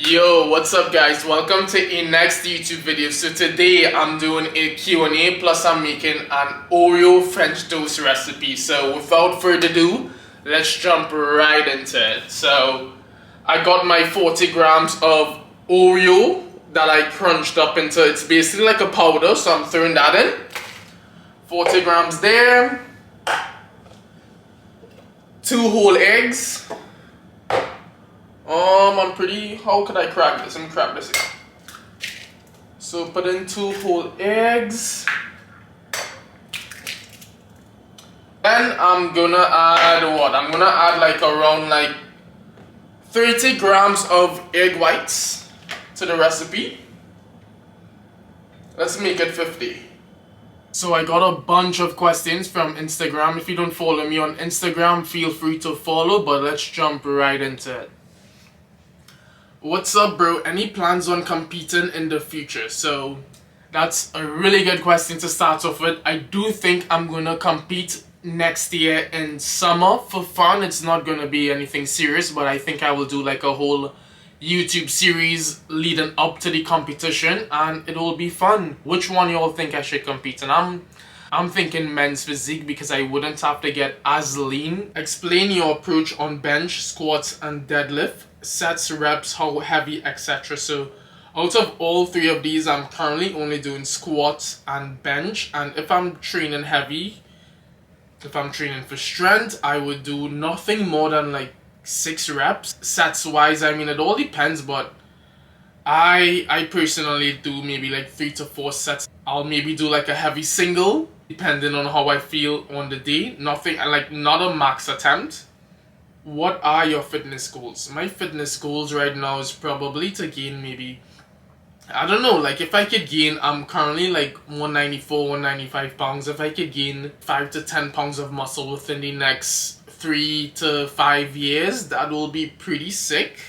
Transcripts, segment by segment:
Yo, what's up guys? Welcome to a next YouTube video. So today I'm doing a Q&A plus I'm making an Oreo French toast recipe. So without further ado, let's jump right into it. So I got my 40 grams of Oreo that I crunched up into, it's basically like a powder, so I'm throwing that in. 40 grams there. 2 whole eggs. How could I crack this? Let me crack this again. So put in 2 whole eggs. Then I'm gonna add what? I'm gonna add around 30 grams of egg whites to the recipe. Let's make it 50. So I got a bunch of questions from Instagram. If you don't follow me on Instagram, feel free to follow, but let's jump right into it. What's up, bro? Any plans on competing in the future? So that's a really good question to start off with. I do think I'm gonna compete next year in summer for fun. It's not gonna be anything serious, but I think I will do like a whole YouTube series leading up to the competition, and it will be fun. Which one y'all think I should compete in? I'm thinking men's physique because I wouldn't have to get as lean. Explain your approach on bench, squats, and deadlift. Sets, reps, how heavy, etc. So out of all 3 of these, I'm currently only doing squats and bench. And if I'm training heavy, if I'm training for strength, I would do nothing more than 6 reps. Sets wise, I mean, it all depends, but I personally do maybe 3 to 4 sets. I'll maybe do a heavy single depending on how I feel on the day. Nothing not a max attempt. What are your fitness goals? My fitness goals right now is probably to gain maybe, I don't know, if I could gain, I'm currently 194, 195 pounds. If I could gain 5 to 10 pounds of muscle within the next 3 to 5 years, that will be pretty sick.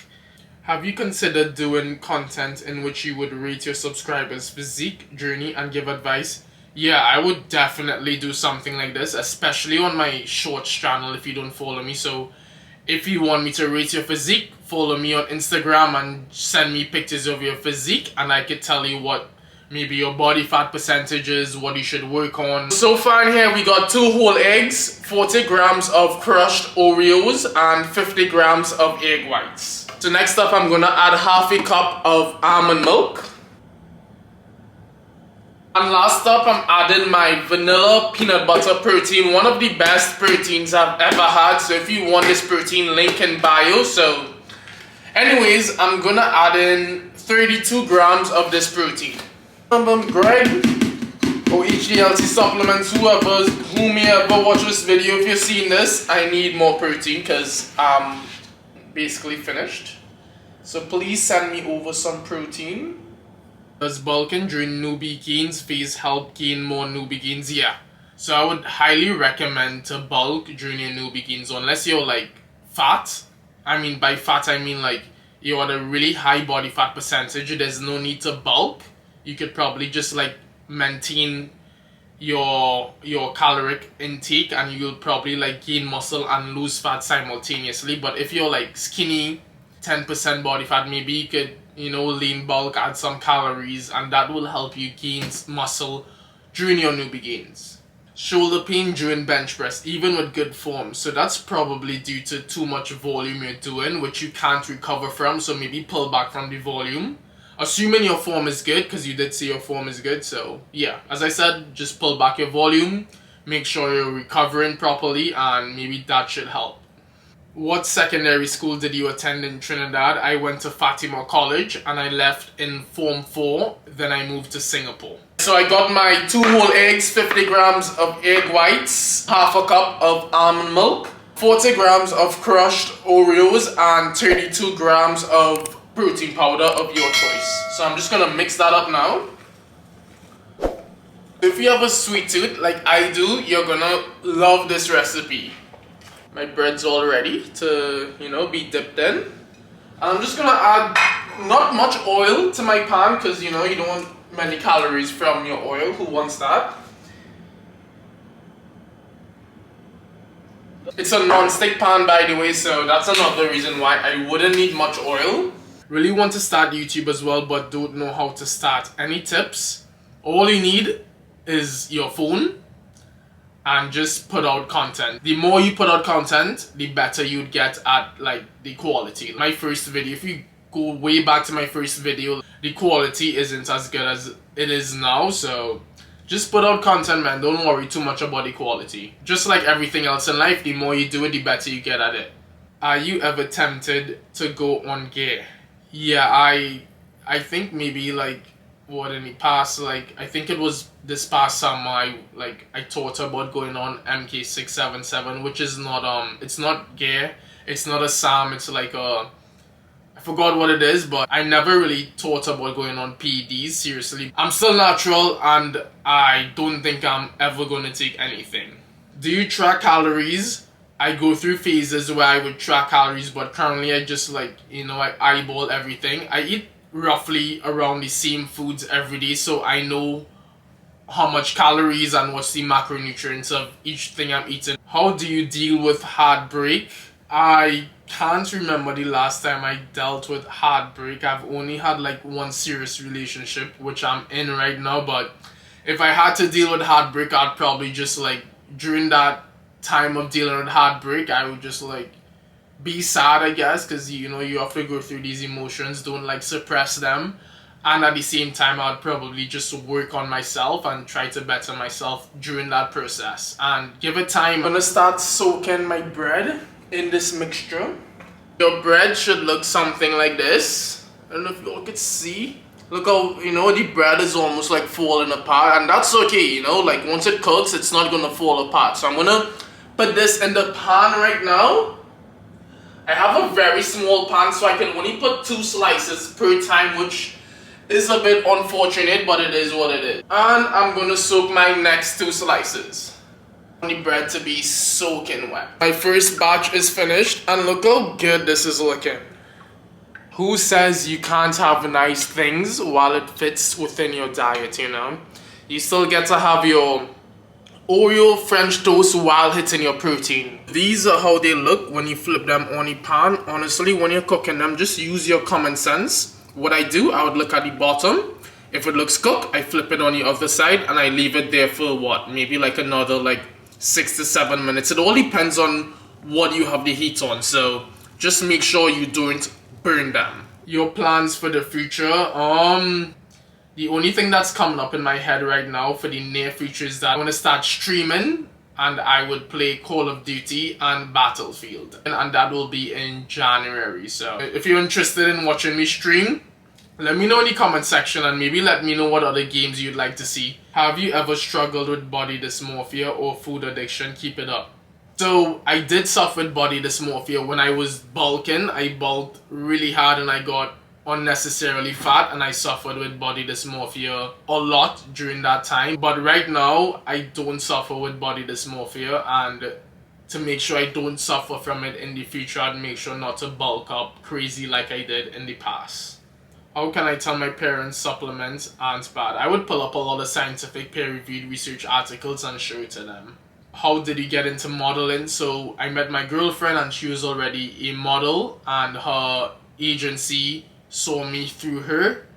Have you considered doing content in which you would rate your subscribers' physique journey and give advice? Yeah, I would definitely do something like this, especially on my shorts channel if you don't follow me. So if you want me to rate your physique, follow me on Instagram and send me pictures of your physique, and I could tell you what maybe your body fat percentage is, what you should work on. So far in here we got 2 whole eggs, 40 grams of crushed Oreos, and 50 grams of egg whites. So next up I'm gonna add half a cup of almond milk. And last up, I'm adding my vanilla peanut butter protein, one of the best proteins I've ever had. So if you want this protein, link in bio. So anyways, I'm gonna add in 32 grams of this protein. Greg, or HDLC supplements, who may ever watch this video, if you're seeing this, I need more protein because I'm basically finished. So please send me over some protein. Does bulking during newbie gains phase help gain more newbie gains? Yeah. So I would highly recommend to bulk during your newbie gains unless you're fat. I mean by fat I mean you're at a really high body fat percentage. There's no need to bulk. You could probably just maintain your caloric intake and you'll probably gain muscle and lose fat simultaneously. But if you're skinny, 10% body fat, maybe you could lean bulk, add some calories, and that will help you gain muscle during your newbie gains. Shoulder pain during bench press, even with good form. So that's probably due to too much volume you're doing, which you can't recover from. So maybe pull back from the volume. Assuming your form is good, because you did say your form is good. So yeah, as I said, just pull back your volume. Make sure you're recovering properly, and maybe that should help. What secondary school did you attend in Trinidad? I went to Fatima College and I left in Form 4, then I moved to Singapore. So I got my 2 whole eggs, 50 grams of egg whites, half a cup of almond milk, 40 grams of crushed Oreos, and 32 grams of protein powder of your choice. So I'm just gonna mix that up now. If you have a sweet tooth like I do, you're gonna love this recipe. My bread's all ready to, be dipped in. And I'm just gonna add not much oil to my pan because, you don't want many calories from your oil. Who wants that? It's a non-stick pan, by the way, so that's another reason why I wouldn't need much oil. really want to start YouTube as well but don't know how to start, any tips? All you need is your phone and just put out content. The more you put out content, the better you'd get at like the quality. My first video, if you go way back to my first video, the quality isn't as good as it is now, so just put out content, man. Don't worry too much about the quality. Just like everything else in life, the more you do it, the better you get at it. Are you ever tempted to go on gear? Yeah, I think maybe like what in the past, like I think it was this past summer, I thought about going on MK677, which is not it's not gear, it's not a SAM, it's like a, I forgot what it is, but I never really thought about going on PEDs, seriously. I'm still natural and I don't think I'm ever going to take anything. Do you track calories? I go through phases where I would track calories, but currently I just like, you know, I eyeball everything. I eat roughly around the same foods every day, so I know how much calories and what's the macronutrients of each thing I'm eating. How do you deal with heartbreak? I can't remember the last time I dealt with heartbreak. I've only had like one serious relationship, which I'm in right now, but if I had to deal with heartbreak, I'd probably just like, during that time of dealing with heartbreak, I would just like be sad, I guess, because you know you have to go through these emotions, don't like suppress them, and at the same time I'd probably just work on myself and try to better myself during that process and give it time. I'm gonna start soaking my bread in this mixture. Your bread should look something like this. I don't know if you all can see. Look how, you know, the bread is almost like falling apart, and that's okay, you know, like once it cooks it's not gonna fall apart. So I'm gonna put this in the pan right now. I have a very small pan, so I can only put 2 slices per time, which is a bit unfortunate, but it is what it is. And I'm gonna soak my next 2 slices. I want the bread to be soaking wet. My first batch is finished, and look how good this is looking. Who says you can't have nice things while it fits within your diet, you know? You still get to have your Oreo French toast while hitting your protein. These are how they look when you flip them on the pan. Honestly, when you're cooking them, just use your common sense. What I do, I would look at the bottom. If it looks cooked, I flip it on the other side and I leave it there for what? Maybe like another like 6 to 7 minutes. It all depends on what you have the heat on. So just make sure you don't burn them. Your plans for the future? The only thing that's coming up in my head right now for the near future is that I want to start streaming and I would play Call of Duty and Battlefield. And that will be in January. So if you're interested in watching me stream, let me know in the comment section and maybe let me know what other games you'd like to see. Have you ever struggled with body dysmorphia or food addiction? Keep it up. So I did suffer with body dysmorphia when I was bulking. I bulked really hard and I got unnecessarily fat and I suffered with body dysmorphia a lot during that time. But right now I don't suffer with body dysmorphia, and to make sure I don't suffer from it in the future, I'd make sure not to bulk up crazy like I did in the past. How can I tell my parents supplements aren't bad? I would pull up a lot of scientific peer-reviewed research articles and show it to them. How did you get into modeling? So I met my girlfriend and she was already a model, and her agency saw me through her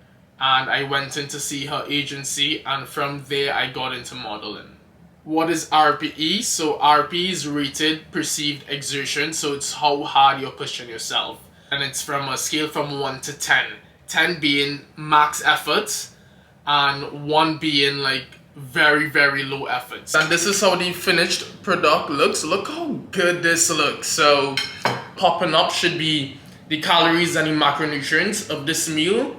and I went in to see her agency, and from there I got into modeling. What is RPE? So RPE is rated perceived exertion, so it's how hard you're pushing yourself, and it's from a scale from 1 to 10. 10 being max effort and 1 being like very very low efforts. And this is how the finished product looks. Look how good this looks. So popping up should be the calories and the macronutrients of this meal,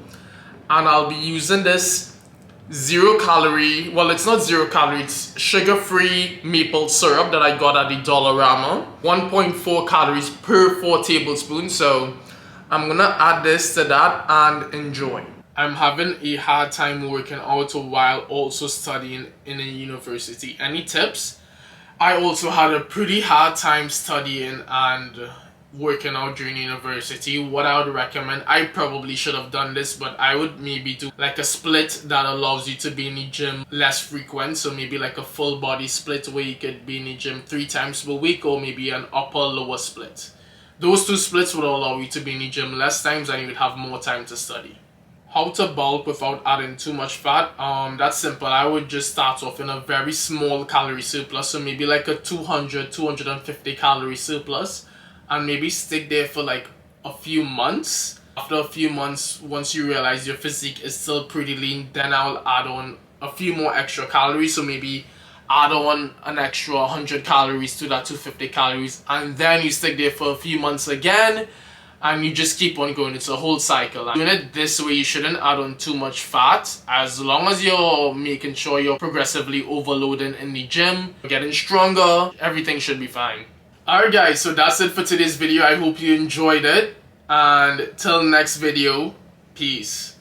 and I'll be using this 0 calorie, well it's not 0 calorie, it's sugar-free maple syrup that I got at the Dollarama. 1.4 calories per 4 tablespoons, so I'm gonna add this to that and enjoy. I'm having a hard time working out while also studying in a university. Any tips? I also had a pretty hard time studying and working out during university. What I would recommend, I probably should have done this, but I would maybe do like a split that allows you to be in the gym less frequent. So maybe like a full body split where you could be in the gym 3 times per week, or maybe an upper lower split. Those two splits would allow you to be in the gym less times and you would have more time to study. How to bulk without adding too much fat? That's simple. I would just start off in a very small calorie surplus, so maybe like a 250 calorie surplus, and maybe stick there for like a few months. After a few months, once you realize your physique is still pretty lean, then I'll add on a few more extra calories, so maybe add on an extra 100 calories to that 250 calories, and then you stick there for a few months again, and you just keep on going. It's a whole cycle. Doing it this way, you shouldn't add on too much fat. As long as you're making sure you're progressively overloading in the gym, getting stronger, everything should be fine. Alright guys, so that's it for today's video. I hope you enjoyed it, and till next video, peace.